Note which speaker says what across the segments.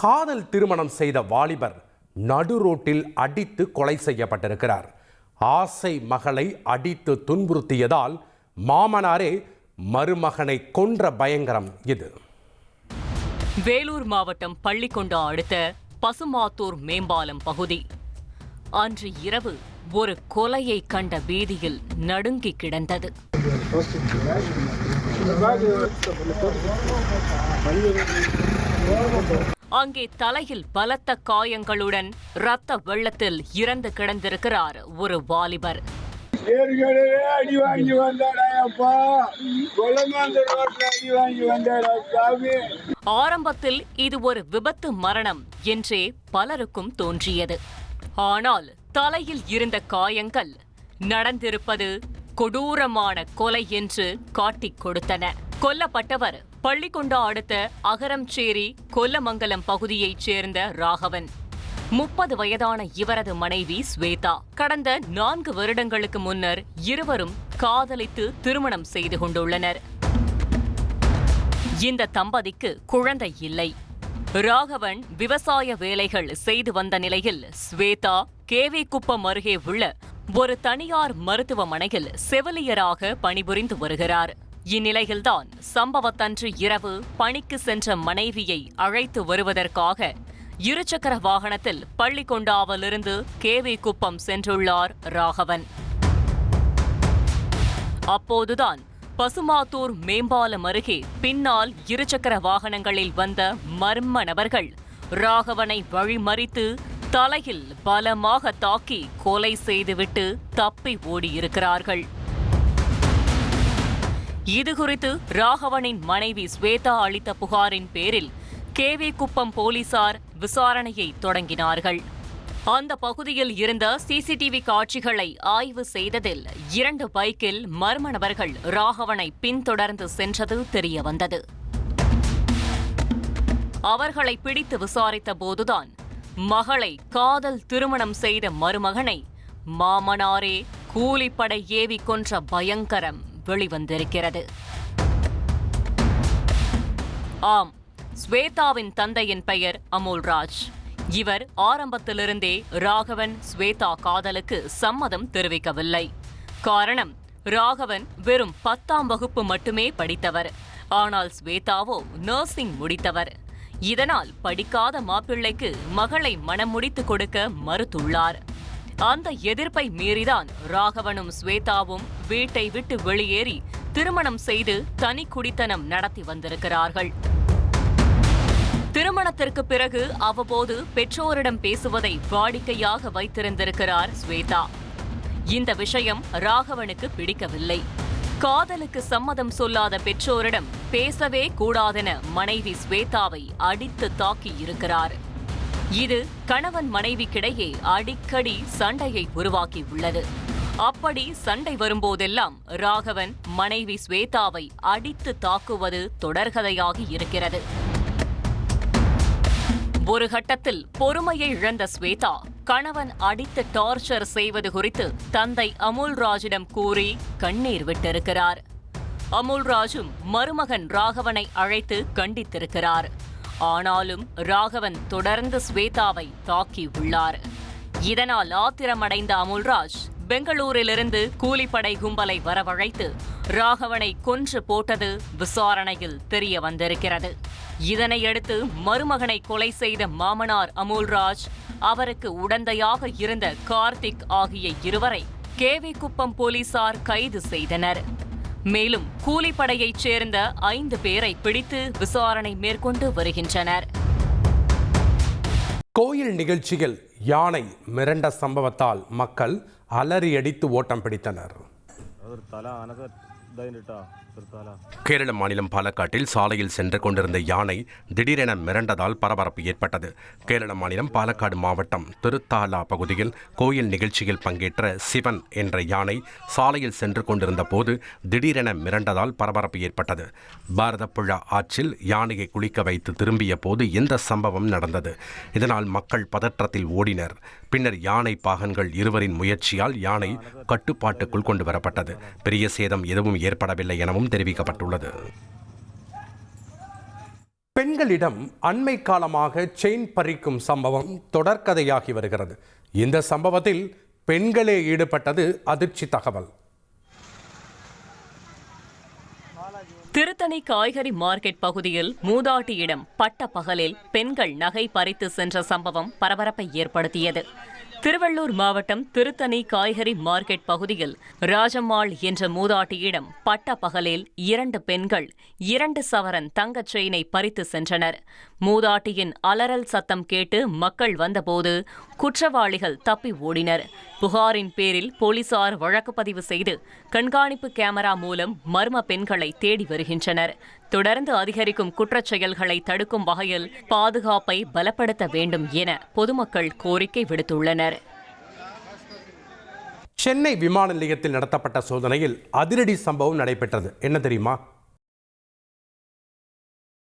Speaker 1: காதல் திருமணம் செய்த வாலிபர் நடு ரோட்டில் அடித்து கொலை செய்யப்பட்டிருக்கிறார். ஆசை மகளை அடித்து துன்புறுத்தியதால் மாமனாரே மருமகனை கொன்ற பயங்கரம் இது.
Speaker 2: வேலூர் மாவட்டம் பள்ளிக்கொண்டா அடுத்த பசுமாத்தூர் மேம்பாலம் பகுதி. அன்று இரவு ஒரு கொலையை கண்ட பீதியில் நடுங்கி கிடந்தது. அங்கே தலையில் பலத்த காயங்களுடன் இரத்த வெள்ளத்தில் இறந்து கிடந்திருக்கிறார் ஒரு வாலிபர். ஆரம்பத்தில் இது ஒரு விபத்து மரணம் என்றே பலருக்கும் தோன்றியது. ஆனால் தலையில் இருந்த காயங்கள் நடந்திருப்பது கொடூரமான கொலை என்று காட்டிக் கொடுத்தன. கொல்லப்பட்டவர் பள்ளிக்கொண்டா அடுத்த அகரம்சேரி கொல்லமங்கலம் பகுதியைச் சேர்ந்த ராகவன். 30 வயதான இவரது மனைவி ஸ்வேதா. கடந்த 4 வருடங்களுக்கு முன்னர் இருவரும் காதலித்து திருமணம் செய்து கொண்டுள்ளனர். இந்த தம்பதிக்கு குழந்தை இல்லை. ராகவன் விவசாய வேலைகள் செய்து வந்த நிலையில் ஸ்வேதா கேவிக்குப்பம் அருகே உள்ள ஒரு தனியார் மருத்துவமனையில் செவிலியராக பணிபுரிந்து வருகிறார். இந்நிலையில்தான் சம்பவத்தன்று இரவு பணிக்கு சென்ற மனைவியை அழைத்து வருவதற்காக இருசக்கர வாகனத்தில் பள்ளிக்கொண்டாவிலிருந்து கேவிக்குப்பம் சென்றுள்ளார் ராகவன். அப்போதுதான் பசுமாத்தூர் மேம்பாலம் அருகே பின்னால் இருசக்கர வாகனங்களில் வந்த மர்ம நபர்கள் ராகவனை வழிமறித்து தலையில் பலமாக தாக்கி கொலை செய்துவிட்டு தப்பி ஓடியிருக்கிறார்கள். இதுகுறித்து ராகவனின் மனைவி ஸ்வேதா அளித்த புகாரின் பேரில் கேவிக்குப்பம் போலீசார் விசாரணையை தொடங்கினார்கள். அந்த பகுதியில் இருந்த சிசிடிவி காட்சிகளை ஆய்வு செய்ததில் 2 பைக்கில் மர்ம நபர்கள் ராகவனை பின்தொடர்ந்து சென்றது தெரியவந்தது. அவர்களை பிடித்து விசாரித்த போதுதான் மகளை காதல் திருமணம் செய்த மருமகனை மாமனாரே கூலிப்படை ஏவி கொன்ற பயங்கரம் வெளிவந்திருக்கிறது. ஆம், ஸ்வேதாவின் தந்தையின் பெயர் அமுல்ராஜ். இவர் ஆரம்பத்திலிருந்தே ராகவன் ஸ்வேதா காதலுக்கு சம்மதம் தெரிவிக்கவில்லை. காரணம், ராகவன் வெறும் 10ஆம் வகுப்பு மட்டுமே படித்தவர். ஆனால் ஸ்வேதாவோ நர்சிங் முடித்தவர். இதனால் படிக்காத மாப்பிள்ளைக்கு மகளை மனம் முடித்து கொடுக்க மறுத்துள்ளார். அந்த எதிர்ப்பை மீறிதான் ராகவனும் ஸ்வேதாவும் வீட்டை விட்டு வெளியேறி திருமணம் செய்து தனி குடித்தனம் நடத்தி வந்திருக்கிறார்கள். திருமணத்திற்கு பிறகு அவ்வப்போது பெற்றோரிடம் பேசுவதை வாடிக்கையாக வைத்திருந்திருக்கிறார் ஸ்வேதா. இந்த விஷயம் ராகவனுக்கு பிடிக்கவில்லை. காதலுக்கு சம்மதம் சொல்லாத பெற்றோரிடம் பேசவே கூடாதென மனைவி ஸ்வேதாவை அடித்து தாக்கி இருக்கிறார். இது கணவன் மனைவிக்கிடையே அடிக்கடி சண்டையை உருவாக்கி உள்ளது. அப்படி சண்டை வரும்போதெல்லாம் ராகவன் மனைவி ஸ்வேதாவை அடித்து தாக்குவது தொடர்கதையாகி இருக்கிறது. ஒரு கட்டத்தில் பொறுமையை இழந்த ஸ்வேதா கணவன் அடித்து டார்ச்சர் செய்வது குறித்து தந்தை அமுல்ராஜிடம் கூறி கண்ணீர் விட்டிருக்கிறார். அமுல்ராஜும் மருமகன் ராகவனை அழைத்து கண்டித்திருக்கிறார். ஆனாலும் ராகவன் தொடர்ந்து ஸ்வேதாவை தாக்கி உள்ளார். இதனால் ஆத்திரமடைந்த அமுல்ராஜ் பெங்களூரிலிருந்து கூலிப்படை கும்பலை வரவழைத்து ராகவனை கொன்று போட்டது விசாரணையில் தெரிய வந்திருக்கிறது. இதனையடுத்து மருமகனை கொலை செய்த மாமனார் அமுல்ராஜ், அவருக்கு உடந்தையாக இருந்த கார்த்திக் ஆகிய இருவரை கேவிக்குப்பம் போலீசார் கைது செய்தனர். மேலும் கூலிப்படையைச் சேர்ந்த 5 பேரை பிடித்து விசாரணை மேற்கொண்டு வருகின்றனர்.
Speaker 1: கோயில் நிகழ்ச்சியில் யானை மிரண்ட சம்பவத்தால் மக்கள் அலறியடித்து ஓட்டம் பிடித்தனர். கேரள மாநிலம் பாலக்காட்டில் சாலையில் சென்று கொண்டிருந்த யானை திடீரென மிரண்டதால் பரபரப்பு ஏற்பட்டது. கேரள மாநிலம் பாலக்காடு மாவட்டம் திருத்தாலா பகுதியில் கோயில் நிகழ்ச்சியில் பங்கேற்ற சிவன் என்ற யானை சாலையில் சென்று கொண்டிருந்த போது திடீரென மிரண்டதால் பரபரப்பு ஏற்பட்டது. பாரதப்புழா ஆற்றில் யானையை குளிக்க வைத்து திரும்பிய போது இந்த சம்பவம் நடந்தது. இதனால் மக்கள் பதற்றத்தில் ஓடினர். பின்னர் யானை பாகன்கள் இருவரின் முயற்சியால் யானை கட்டுப்பாட்டுக்குள் கொண்டு வரப்பட்டது. பெரிய சேதம் எதுவும் ஏற்படவில்லை எனவும் தெரிவிக்கப்பட்டுள்ளது. பெண்களிடம் அண்மை காலமாக செயின் பறிக்கும் சம்பவம் தொடர்கதையாகி வருகிறது. இந்த சம்பவத்தில் பெண்களே ஈடுபட்டது அதிர்ச்சி தகவல்.
Speaker 2: திருத்தணி காய்கறி மார்க்கெட் பகுதியில் மூதாட்டியிடம் பட்ட பகலில் பெண்கள் நகை பறித்து சென்ற சம்பவம் பரபரப்பை ஏற்படுத்தியது. திருவள்ளூர் மாவட்டம் திருத்தணி காய்கறி மார்க்கெட் பகுதியில் ராஜம்மாள் என்ற மூதாட்டியிடம் பட்ட பகலில் 2 பெண்கள் 2 சவரன் தங்கச் செயினை பறித்து சென்றனர். மூதாட்டியின் அலறல் சத்தம் கேட்டு மக்கள் வந்தபோது குற்றவாளிகள் தப்பி ஓடினர். புகாரின் பேரில் போலீசார் வழக்கு பதிவு செய்து கண்காணிப்பு கேமரா மூலம் மர்ம பெண்களை தேடி வருகின்றனர். தொடர்ந்து அதிகரிக்கும் குற்றச் செயல்களை தடுக்கும் வகையில் பாதுகாப்பை பலப்படுத்த வேண்டும் என பொதுமக்கள் கோரிக்கை விடுத்துள்ளனர்.
Speaker 1: சென்னை விமான நிலையத்தில் நடத்தப்பட்ட சோதனையில் அதிரடி சம்பவம் நடைபெற்றது. என்ன தெரியுமா?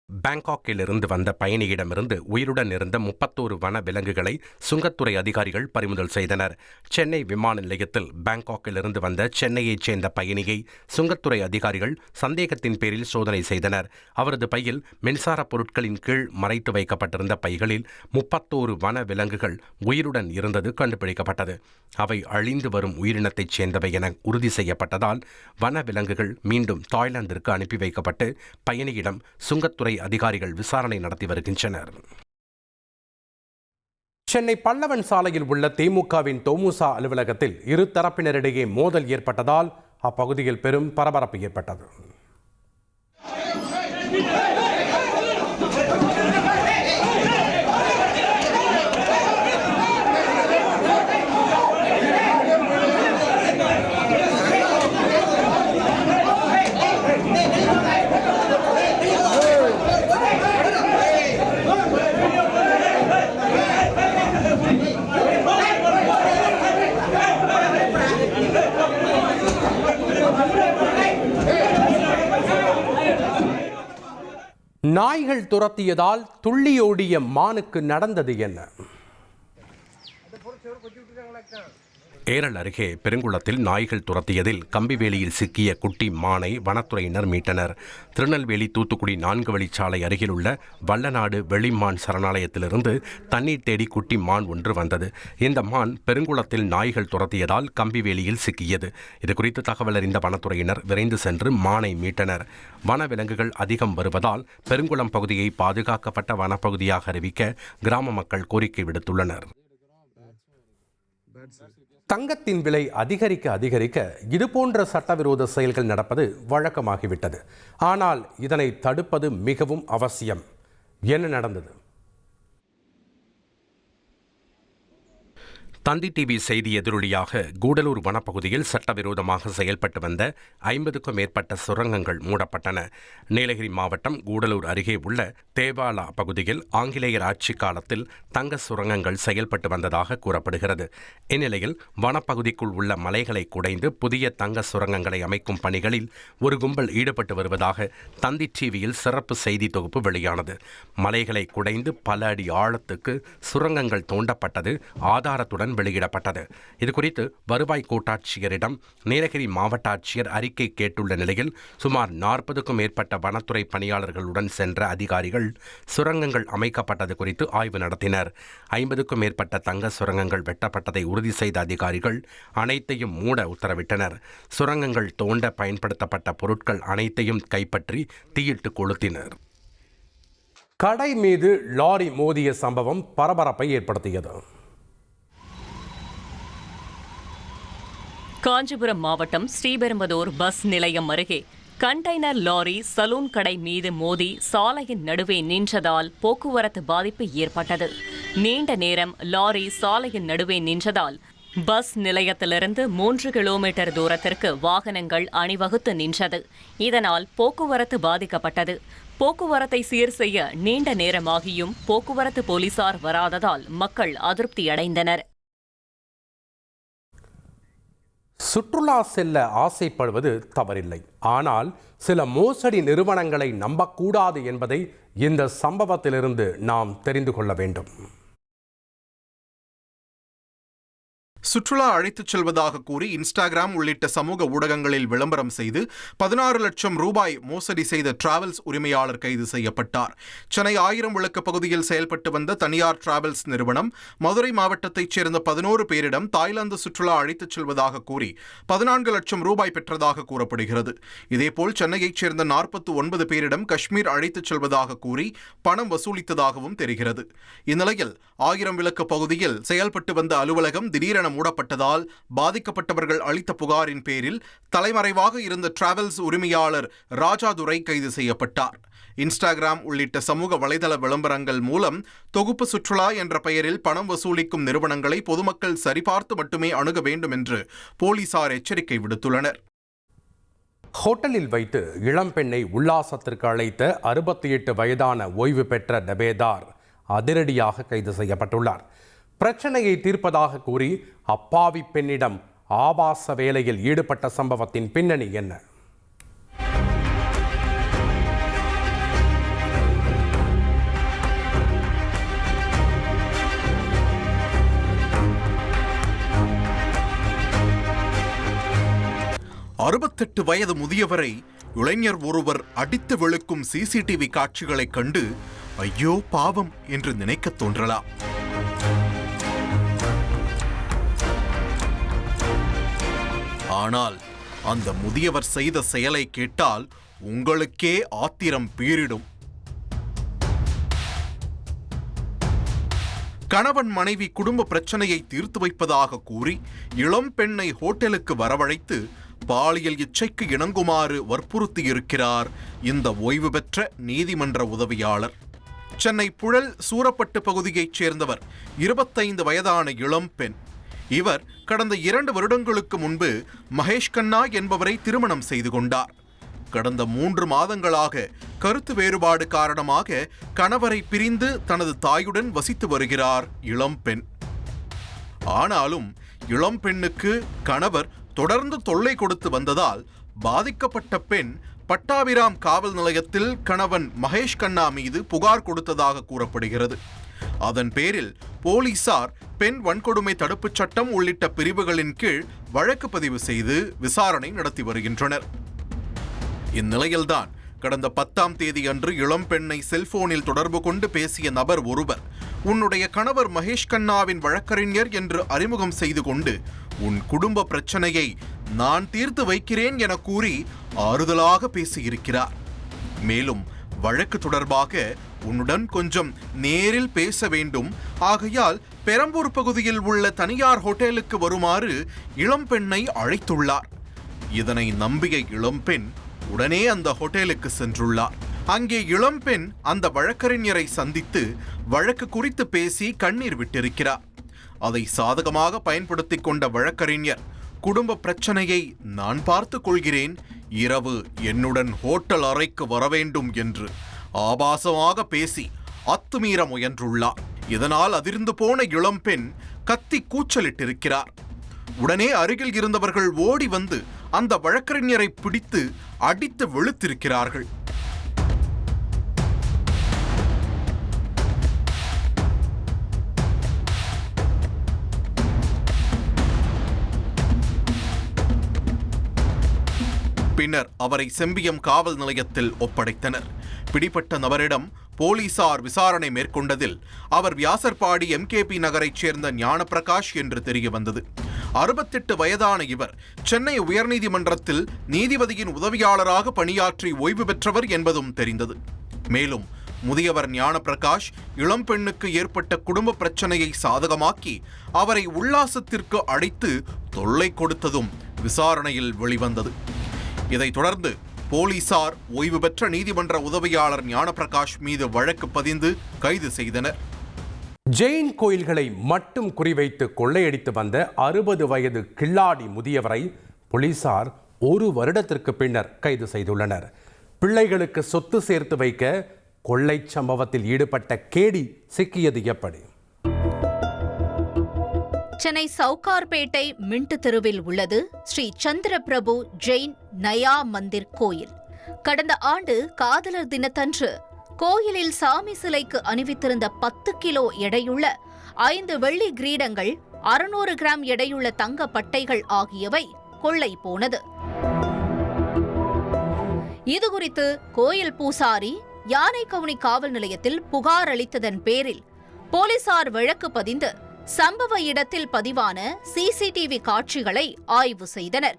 Speaker 1: பாங்காக்கில் இருந்து வந்த பயணியிடமிருந்து உயிருடன் இருந்த 31 வன விலங்குகளை சுங்கத்துறை அதிகாரிகள் பறிமுதல் செய்தனர். சென்னை விமான நிலையத்தில் பாங்காக்கில் இருந்து வந்த சென்னையைச் சேர்ந்த பயணியை சுங்கத்துறை அதிகாரிகள் சந்தேகத்தின் பேரில் சோதனை செய்தனர். அவரது பையில் மின்சார பொருட்களின் கீழ் மறைத்து வைக்கப்பட்டிருந்த பைகளில் 31 வன விலங்குகள் உயிருடன் இருந்தது கண்டுபிடிக்கப்பட்டது. அவை அழிந்து வரும் உயிரினத்தைச் சேர்ந்தவை என உறுதி செய்யப்பட்டதால் வன விலங்குகள் மீண்டும் தாய்லாந்திற்கு அனுப்பி வைக்கப்பட்டு பயணியிடம் சுங்கத்துறை அதிகாரிகள் விசாரணை நடத்தி வருகின்றனர். சென்னை பல்லவன் சாலையில் உள்ள திமுகவின் தொமுசா அலுவலகத்தில் இரு தரப்பினரிடையே மோதல் ஏற்பட்டதால் அப்பகுதியில் பெரும் பரபரப்பு ஏற்பட்டது. நாய்கள் துரத்தியதால் துள்ளியோடிய மானுக்கு நடந்தது என்ன? ஏரல் அருகே பெருங்குளத்தில் நாய்கள் துரத்தியதில் கம்பிவேலியில் சிக்கிய குட்டி மானை வனத்துறையினர் மீட்டனர். திருநெல்வேலி தூத்துக்குடி 4 வழிச்சாலை அருகிலுள்ள வல்லநாடு வெளிமான் சரணாலயத்திலிருந்து தண்ணீர் தேடி குட்டி மான் ஒன்று வந்தது. இந்த மான் பெருங்குளத்தில் நாய்கள் துரத்தியதால் கம்பிவேலியில் சிக்கியது. இதுகுறித்து தகவல் அறிந்த வனத்துறையினர் விரைந்து சென்று மானை மீட்டனர். வனவிலங்குகள் அதிகம் வருவதால் பெருங்குளம் பகுதியை பாதுகாக்கப்பட்ட வனப்பகுதியாக அறிவிக்க கிராம மக்கள் கோரிக்கை விடுத்துள்ளனர். தங்கத்தின் விலை அதிகரிக்க இதுபோன்ற சட்டவிரோத செயல்கள் நடப்பது வழக்கமாகிவிட்டது. ஆனால் இதனை தடுப்பது மிகவும் அவசியம். என்ன நடந்தது? தந்தி டிவி செய்தி எதிரொலியாக கூடலூர் வனப்பகுதியில் சட்டவிரோதமாக செயல்பட்டு வந்த 50க்கும் மேற்பட்ட சுரங்கங்கள் மூடப்பட்டன. நீலகிரி மாவட்டம் கூடலூர் அருகே உள்ள தேவாலா பகுதியில் ஆங்கிலேயர் ஆட்சி காலத்தில் தங்க சுரங்கங்கள் செயல்பட்டு வந்ததாக கூறப்படுகிறது. இந்நிலையில் வனப்பகுதிக்குள் உள்ள மலைகளை குடைந்து புதிய தங்க சுரங்கங்களை அமைக்கும் பணிகளில் ஒரு கும்பல் ஈடுபட்டு வருவதாக தந்தி டிவியில் சிறப்பு செய்தி தொகுப்பு வெளியானது. மலைகளை குடைந்து பல அடி ஆழத்துக்கு சுரங்கங்கள் தோண்டப்பட்டது ஆதாரத்துடன் வெளியிடப்பட்டது. இதுகுறித்து வருவாய் கோட்டாட்சியரிடம் நீலகிரி மாவட்ட ஆட்சியர் அறிக்கை கேட்டுள்ள நிலையில் சுமார் 40க்கும் மேற்பட்ட வனத்துறை பணியாளர்களுடன் சென்ற அதிகாரிகள் சுரங்கங்கள் அமைக்கப்பட்டது குறித்து ஆய்வு நடத்தினர். 50க்கும் மேற்பட்ட தங்க சுரங்கங்கள் வெட்டப்பட்டதை உறுதி செய்த அதிகாரிகள் அனைத்தையும் மூட உத்தரவிட்டனர். சுரங்கங்கள் தோண்ட பயன்படுத்தப்பட்ட பொருட்கள் அனைத்தையும் கைப்பற்றி தீயிட்டு கொளுத்தினர். கடை மீது லாரி மோதிய சம்பவம் பரபரப்பை ஏற்படுத்தியது.
Speaker 2: காஞ்சிபுரம் மாவட்டம் ஸ்ரீபெரும்புதூர் பஸ் நிலையம் அருகே கண்டெய்னர் லாரி சலூன் கடை மீது மோதி சாலையின் நடுவே நின்றதால் போக்குவரத்து பாதிப்பு ஏற்பட்டது. நீண்ட நேரம் லாரி சாலையின் நடுவே நின்றதால் பஸ் நிலையத்திலிருந்து 3 கிலோமீட்டர் தூரத்திற்கு வாகனங்கள் அணிவகுத்து நின்றது. இதனால் போக்குவரத்து பாதிக்கப்பட்டது. போக்குவரத்தை சீர் செய்ய நீண்ட நேரமாகியும் போக்குவரத்து போலீசார் வராததால் மக்கள் அதிருப்தியடைந்தனர்.
Speaker 1: சுற்றுலா செல்ல ஆசைப்படுவது தவறில்லை. ஆனால் சில மோசடி நிறுவனங்களை நம்பக்கூடாது என்பதை இந்த சம்பவத்திலிருந்து நாம் தெரிந்து கொள்ள வேண்டும்.
Speaker 3: சுற்றுலா அழைத்துச் செல்வதாக கூறி இன்ஸ்டாகிராம் உள்ளிட்ட சமூக ஊடகங்களில் விளம்பரம் செய்து 16 லட்சம் ரூபாய் மோசடி செய்த டிராவல்ஸ் உரிமையாளர் கைது செய்யப்பட்டார். சென்னை 1000 விளக்கு பகுதியில் செயல்பட்டு வந்த தனியார் டிராவல்ஸ் நிறுவனம் மதுரை மாவட்டத்தைச் சேர்ந்த 11 பேரிடம் தாய்லாந்து சுற்றுலா அழைத்துச் செல்வதாக கூறி 14 லட்சம் ரூபாய் பெற்றதாக கூறப்படுகிறது. இதேபோல் சென்னையைச் சேர்ந்த 49 பேரிடம் காஷ்மீர் அழைத்துச் செல்வதாக கூறி பணம் வசூலித்ததாகவும் தெரிகிறது. இந்நிலையில் 1000 விளக்கு பகுதியில் செயல்பட்டு வந்த அலுவலகம் திடீரென மூடப்பட்டதால் பாதிக்கப்பட்டவர்கள் அளித்த புகாரின் பேரில் தலைமறைவாக இருந்த டிராவல்ஸ் உரிமையாளர் ராஜாதுரை கைது செய்யப்பட்டார். இன்ஸ்டாகிராம் உள்ளிட்ட சமூக வலைதள விளம்பரங்கள் மூலம் தொகுப்பு சுற்றுலா என்ற பெயரில் பணம் வசூலிக்கும் நிறுவனங்களை பொதுமக்கள் சரிபார்த்து மட்டுமே அணுக வேண்டும் என்று போலீசார் எச்சரிக்கை விடுத்துள்ளனர்.
Speaker 1: ஹோட்டலில் வைத்து இளம்பெண்ணை உல்லாசத்திற்கு அழைத்த 68 வயதான ஓய்வு பெற்ற டபேதார் அதிரடியாக கைது செய்யப்பட்டுள்ளார். பிரச்சனையை தீர்ப்பதாக கூறி அப்பாவி பெண்ணிடம் ஆபாச வேலையில் ஈடுபட்ட சம்பவத்தின் பின்னணி என்ன?
Speaker 3: அறுபத்தெட்டு வயது முதியவரை இளைஞர் ஒருவர் அடித்து வெளுக்கும் சிசிடிவி காட்சிகளைக் கண்டு ஐயோ பாவம் என்று நினைக்க தோன்றலாம். ஆனால் அந்த முதியவர் செய்த செயலை கேட்டால் உங்களுக்கே ஆத்திரம் பீரிடும். கணவன் மனைவி குடும்ப பிரச்சனையை தீர்த்து வைப்பதாக கூறி இளம் பெண்ணை ஹோட்டலுக்கு வரவழைத்து பாலியல் இச்சைக்கு இணங்குமாறு வற்புறுத்தியிருக்கிறார் இந்த ஓய்வு பெற்ற நீதிமன்ற உதவியாளர். சென்னை புழல் சூரப்பட்டு பகுதியைச் சேர்ந்தவர் 25 வயதான இளம் பெண். இவர் கடந்த 2 வருடங்களுக்கு முன்பு மகேஷ் கண்ணா என்பவரை திருமணம் செய்து கொண்டார். கடந்த 3 மாதங்களாக கருத்து வேறுபாடு காரணமாக கணவரை பிரிந்து தனது தாயுடன் வசித்து வருகிறார் இளம் பெண். ஆனாலும் இளம் பெண்ணுக்கு கணவர் தொடர்ந்து தொல்லை கொடுத்து வந்ததால் பாதிக்கப்பட்ட பெண் பட்டாபிராம் காவல் நிலையத்தில் கணவன் மகேஷ் கண்ணா மீது புகார் கொடுத்ததாக கூறப்படுகிறது. அதன் பேரில் போலீசார் பெண் வன்கொடுமை தடுப்புச் சட்டம் உள்ளிட்ட பிரிவுகளின் கீழ் வழக்கு பதிவு செய்து விசாரணை நடத்தி வருகின்றனர். இந்நிலையில்தான் கடந்த 10ஆம் தேதி அன்று இளம் பெண்ணை செல்போனில் தொடர்பு கொண்டு பேசிய நபர் ஒருவர் உன்னுடைய கணவர் மகேஷ் கண்ணாவின் வழக்கறிஞர் என்று அறிமுகம் செய்து கொண்டு உன் குடும்ப பிரச்சனையை நான் தீர்த்து வைக்கிறேன் என கூறி ஆறுதலாக பேசியிருக்கிறார். மேலும் வழக்கு தொடர்பாக உன்னுடன் கொஞ்சம் நேரில் பேச வேண்டும், ஆகையால் பெரம்பூர் பகுதியில் உள்ள தனியார் ஹோட்டலுக்கு வருமாறு இளம்பெண்ணை அழைத்துள்ளார். இதனை நம்பிய இளம்பெண் உடனே அந்த ஹோட்டலுக்கு சென்றுள்ளார். அங்கே இளம்பெண் அந்த வழக்கறிஞரை சந்தித்து வழக்கு குறித்து பேசி கண்ணீர் விட்டிருக்கிறார். அதை சாதகமாக பயன்படுத்திக் கொண்ட வழக்கறிஞர் குடும்ப பிரச்சனையை நான் பார்த்துக் கொள்கிறேன், இரவு என்னுடன் ஹோட்டல் அறைக்கு வரவேண்டும் என்று ஆபாசமாக பேசி அத்துமீற முயன்றுள்ளார். இதனால் அதிர்ந்து போன இளம்பெண் கத்தி கூச்சலிட்டிருக்கிறார். உடனே அருகில் இருந்தவர்கள் ஓடி வந்து அந்த வழக்கறிஞரை பிடித்து அடித்து வெளுத்திருக்கிறார்கள். பின்னர் அவரை செம்பியம் காவல் நிலையத்தில் ஒப்படைத்தனர். பிடிபட்ட நபரிடம் போலீசார் விசாரணை மேற்கொண்டதில் அவர் வியாசர்பாடி எம்கேபி நகரைச் சேர்ந்த ஞானப்பிரகாஷ் என்று தெரிய வந்தது. 68 வயதான இவர் சென்னை உயர்நீதிமன்றத்தில் நீதிபதியின் உதவியாளராக பணியாற்றி ஓய்வு பெற்றவர் என்பதும் தெரிந்தது. மேலும் முதியவர் ஞானப்பிரகாஷ் இளம்பெண்ணுக்கு ஏற்பட்ட குடும்ப பிரச்சனையை சாதகமாக்கி அவரை உல்லாசத்திற்கு அழைத்து தொல்லை கொடுத்ததும் விசாரணையில் வெளிவந்தது. இதைத் தொடர்ந்து போலீசார் ஓய்வு பெற்ற நீதிமன்ற உதவியாளர் ஞானப்பிரகாஷ் மீது வழக்கு பதிந்து கைது செய்தனர்.
Speaker 1: ஜெயின் கோயில்களை மட்டும் குறிவைத்து கொள்ளையடித்து வந்த 60 வயது கில்லாடி முதியவரை போலீசார் 1 வருடத்திற்கு பின்னர் கைது செய்துள்ளனர். பிள்ளைகளுக்கு சொத்து சேர்த்து வைக்க கொள்ளை சம்பவத்தில் ஈடுபட்ட கேடி சிக்கியது எப்படி?
Speaker 4: சென்னை சவுகார்பேட்டை மின்ட் தெருவில் உள்ளது ஸ்ரீ சந்திரபிரபு ஜெயின் நயா மந்திர் கோயில். கடந்த ஆண்டு காதலர் தினத்தன்று கோயிலில் சாமி சிலைக்கு அணிவித்திருந்த 10 கிலோ எடையுள்ள 5 வெள்ளி கிரீடங்கள் 600 கிராம் எடையுள்ள தங்க பட்டைகள் ஆகியவை கொள்ளை போனது. இதுகுறித்து கோயில் பூசாரி யானைக்கவுனி காவல் நிலையத்தில் புகார் அளித்ததன் பேரில் போலீசார் வழக்கு பதிந்து சம்பவ இடத்தில் பதிவான சிசிடிவி காட்சிகளை ஆய்வு செய்தனர்.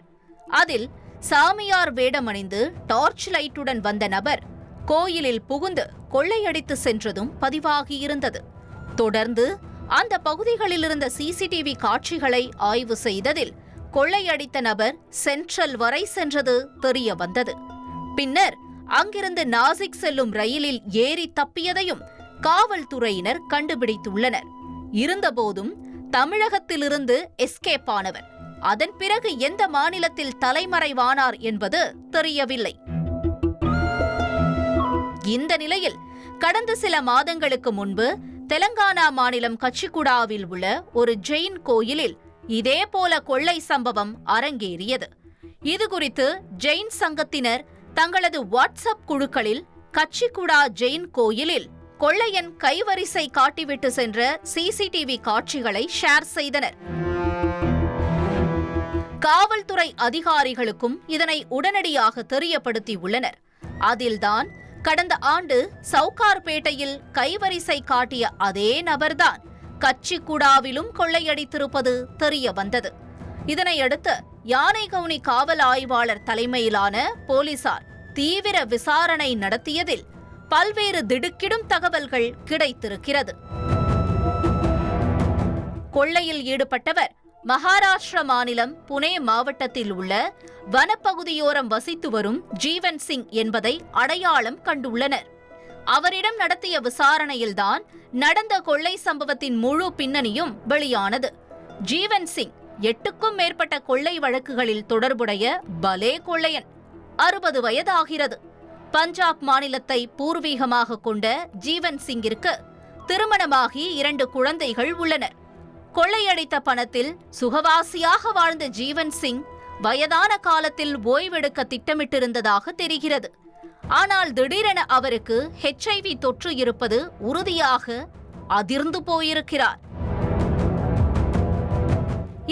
Speaker 4: அதில் சாமியார் வேடமணிந்து டார்ச் லைட்டுடன் வந்த நபர் கோயிலில் புகுந்து கொள்ளையடித்து சென்றதும் பதிவாகியிருந்தது. தொடர்ந்து அந்த பகுதிகளில் இருந்த சிசிடிவி காட்சிகளை ஆய்வு செய்ததில் கொள்ளையடித்த நபர் சென்ட்ரல் வரை சென்றது தெரிய வந்தது. பின்னர் அங்கிருந்து நாசிக் செல்லும் ரயிலில் ஏறி தப்பியதையும் காவல்துறையினர் கண்டுபிடித்துள்ளனர். இருந்தபோதும் தமிழகத்திலிருந்து எஸ்கேப் ஆனவர் அதன் பிறகு எந்த மாநிலத்தில் தலைமறைவானார் என்பது தெரியவில்லை. இந்த நிலையில் கடந்த சில மாதங்களுக்கு முன்பு தெலங்கானா மாநிலம் கச்சிகுடாவில் உள்ள ஒரு ஜெயின் கோயிலில் இதேபோல கொள்ளை சம்பவம் அரங்கேறியது. இதுகுறித்து ஜெயின் சங்கத்தினர் தங்களது வாட்ஸ்அப் குழுக்களில் கச்சிகுடா ஜெயின் கோயிலில் கொள்ளையன் கைவரிசை காட்டிவிட்டு சென்ற சிசிடிவி காட்சிகளை ஷேர் செய்தனர். காவல்துறை அதிகாரிகளுக்கும் இதனை உடனடியாக தெரியப்படுத்தியுள்ளனர். அதில்தான் கடந்த ஆண்டு சவுகார்பேட்டையில் கைவரிசை காட்டிய அதே நபர்தான் கச்சிகுடாவிலும் கொள்ளையடித்திருப்பது தெரிய வந்தது. இதனையடுத்து யானைகவுனி காவல் ஆய்வாளர் தலைமையிலான போலீசார் தீவிர விசாரணை நடத்தியதில் பல்வேறு திடுக்கிடும் தகவல்கள் கிடைத்திருக்கிறது. கொள்ளையில் ஈடுபட்டவர் மகாராஷ்டிர மாநிலம் புனே மாவட்டத்தில் உள்ள வனப்பகுதியோரம் வசித்து வரும் ஜீவன் சிங் என்பதை அடையாளம் கண்டுள்ளனர். அவரிடம் நடத்திய விசாரணையில்தான் நடந்த கொள்ளை சம்பவத்தின் முழு பின்னணியும் வெளியானது. ஜீவன் சிங் 8க்கும் மேற்பட்ட கொள்ளை வழக்குகளில் தொடர்புடைய பலே கொள்ளையன். 60 வயதாகிறது. பஞ்சாப் மாநிலத்தை பூர்வீகமாக கொண்ட ஜீவன் சிங்கிற்கு திருமணமாகி 2 குழந்தைகள் உள்ளனர். கொள்ளையடித்த பணத்தில் சுகவாசியாக வாழ்ந்த ஜீவன் சிங் வயதான காலத்தில் ஓய்வெடுக்க திட்டமிட்டிருந்ததாக தெரிகிறது. ஆனால் திடீரென அவருக்கு HIV தொற்று இருப்பது உறுதியாக அதிர்ந்து போயிருக்கிறார்.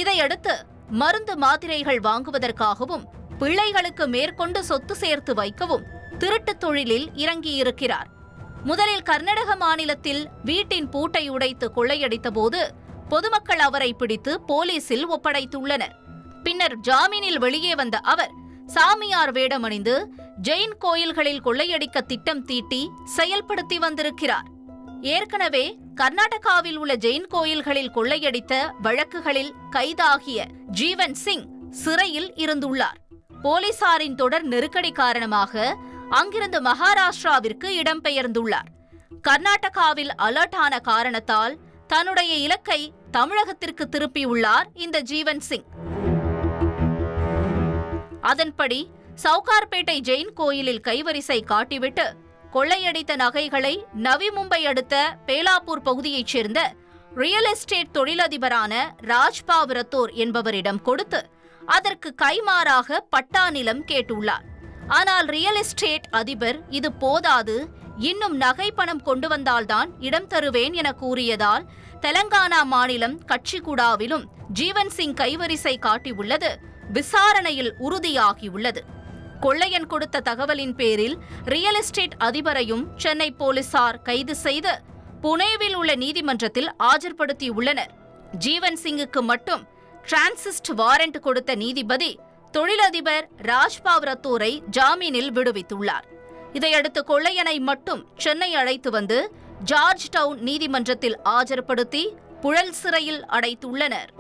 Speaker 4: இதையடுத்து மருந்து மாத்திரைகள் வாங்குவதற்காகவும் பிள்ளைகளுக்கு மேற்கொண்டு சொத்து சேர்த்து வைக்கவும் திருட்டுத் தொழிலில் இறங்கியிருக்கிறார். முதலில் கர்நாடக மாநிலத்தில் வீட்டின் பூட்டை உடைத்து கொள்ளையடித்த போது பொதுமக்கள் அவரை பிடித்து போலீசில் ஒப்படைத்துள்ளனர். பின்னர் ஜாமீனில் வெளியே வந்த அவர் சாமியார் வேடமணிந்து ஜெயின் கோயில்களில் கொள்ளையடிக்க திட்டம் தீட்டி செயல்படுத்தி வந்திருக்கிறார். ஏற்கனவே கர்நாடகாவில் உள்ள ஜெயின் கோயில்களில் கொள்ளையடித்த வழக்குகளில் கைதாகிய ஜீவன் சிங் சிறையில் இருந்துள்ளார். போலீசாரின் தொடர் நெருக்கடி காரணமாக அங்கிருந்து மகாராஷ்டிராவிற்கு இடம்பெயர்ந்துள்ளார். கர்நாடகாவில் அலர்ட் ஆன காரணத்தால் தன்னுடைய இலக்கை தமிழகத்திற்கு திருப்பியுள்ளார் இந்த ஜீவன் சிங். அதன்படி சவுகார்பேட்டை ஜெயின் கோயிலில் கைவரிசை காட்டிவிட்டு கொள்ளையடித்த நகைகளை நவி மும்பை அடுத்த பேலாப்பூர் பகுதியைச் சேர்ந்த ரியல் எஸ்டேட் தொழிலதிபரான ராஜ்பாவ் ரத்தோர் என்பவரிடம் கொடுத்து அதற்கு கைமாறாக பட்டா நிலம் கேட்டுள்ளார். ஆனால் ரியல் எஸ்டேட் அதிபர் இது போதாது, இன்னும் நகை பணம் கொண்டு வந்தால்தான் இடம் தருவேன் என கூறியதால் தெலங்கானா மாநிலம் கச்சிகுடாவிலும் ஜீவன் சிங் கைவரிசை காட்டியுள்ளது விசாரணையில் உறுதியாகியுள்ளது. கொள்ளையன் கொடுத்த தகவலின் பேரில் ரியல் எஸ்டேட் அதிபரையும் சென்னை போலீசார் கைது செய்து புனேவில் உள்ள நீதிமன்றத்தில் ஆஜர்படுத்தியுள்ளனர். ஜீவன் சிங்குக்கு மட்டும் டிரான்சிஸ்ட் வாரண்ட் கொடுத்த நீதிபதி தொழிலதிபர் ராஜ்பாவ் ரத்தோரை ஜாமீனில் விடுவித்துள்ளார். இதையடுத்து கொள்ளையனை மட்டும் சென்னை அழைத்து வந்து ஜார்ஜ் டவுன் நீதிமன்றத்தில் ஆஜர்படுத்தி புழல் சிறையில் அடைத்துள்ளனர்.